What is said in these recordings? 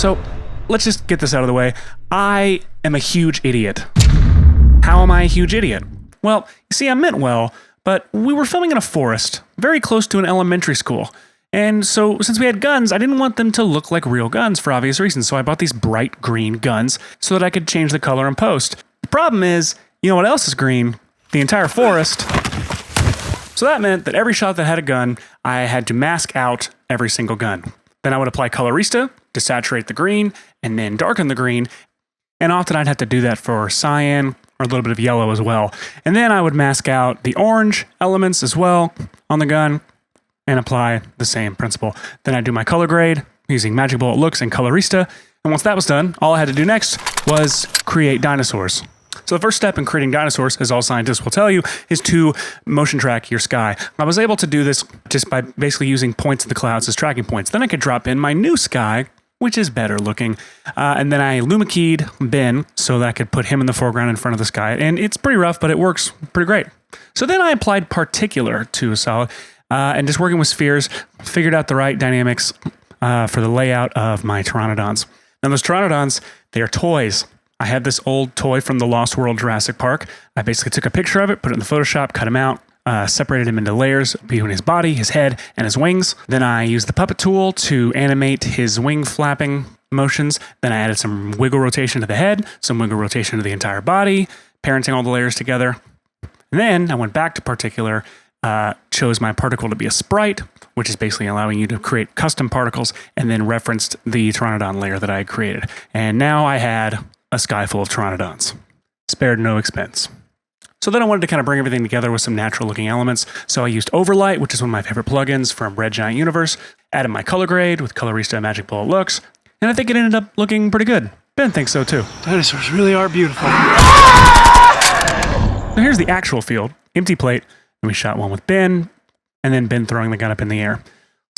So let's just get this out of the way. I am a huge idiot. How am I a huge idiot? Well, you see, I meant well, but we were filming in a forest, very close to an elementary school. And so since we had guns, I didn't want them to look like real guns for obvious reasons. So I bought these bright green guns so that I could change the color in post. The problem is, you know what else is green? The entire forest. So that meant that every shot that had a gun, I had to mask out every single gun. Then I would apply Colorista to saturate the green and then darken the green. And often I'd have to do that for cyan or a little bit of yellow as well. And then I would mask out the orange elements as well on the gun and apply the same principle. Then I'd do my color grade using Magic Bullet Looks and Colorista. And once that was done, all I had to do next was create dinosaurs. So the first step in creating dinosaurs, as all scientists will tell you, is to motion track your sky. I was able to do this just by basically using points in the clouds as tracking points. Then I could drop in my new sky, which is better looking. And then I luma keyed Ben so that I could put him in the foreground in front of the sky. And it's pretty rough, but it works pretty great. So then I applied Particular to a solid and just working with spheres, figured out the right dynamics for the layout of my Pteranodons. Now those Pteranodons, they are toys. I had this old toy from the Lost World Jurassic Park. I basically took a picture of it, put it in the Photoshop, cut him out, separated him into layers between his body, his head, and his wings. Then I used the puppet tool to animate his wing flapping motions. Then I added some wiggle rotation to the head, some wiggle rotation to the entire body, parenting all the layers together. And then I went back to Particular, chose my particle to be a sprite, which is basically allowing you to create custom particles, and then referenced the Pteranodon layer that I had created. And now I had a sky full of Pteranodons. Spared no expense. So then I wanted to kind of bring everything together with some natural looking elements. So I used Overlight, which is one of my favorite plugins from Red Giant Universe, added my color grade with Colorista and Magic Bullet Looks, and I think it ended up looking pretty good. Ben thinks so too. Dinosaurs really are beautiful. So here's the actual field, empty plate, and we shot one with Ben, and then Ben throwing the gun up in the air.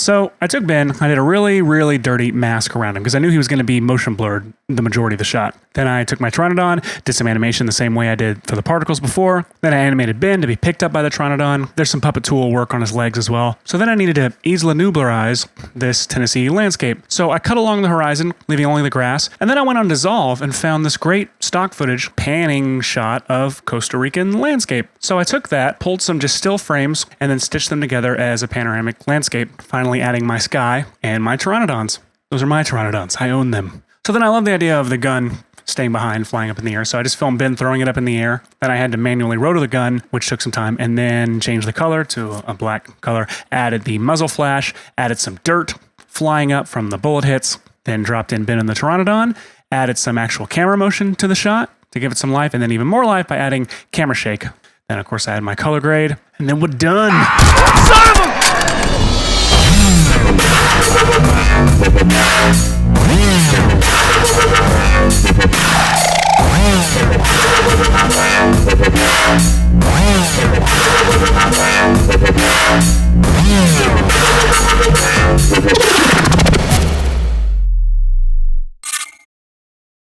So I took Ben, I did a really, really dirty mask around him because I knew he was going to be motion blurred the majority of the shot. Then I took my Pteranodon, did some animation the same way I did for the particles before. Then I animated Ben to be picked up by the Pteranodon. There's some puppet tool work on his legs as well. So then I needed to Isla Nublerize this Tennessee landscape. So I cut along the horizon, leaving only the grass. And then I went on Dissolve and found this great stock footage panning shot of Costa Rican landscape. So I took that, pulled some just still frames, and then stitched them together as a panoramic landscape, finally adding my sky and my Pteranodons. Those are my Pteranodons. I own them. So then I love the idea of the gun staying behind, flying up in the air. So I just filmed Ben throwing it up in the air. Then I had to manually rotor the gun, which took some time, and then change the color to a black color. Added the muzzle flash, added some dirt flying up from the bullet hits, then dropped in Ben and the Pteranodon, added some actual camera motion to the shot to give it some life, and then even more life by adding camera shake. Then, of course, I had my color grade, and then we're done. Son of a...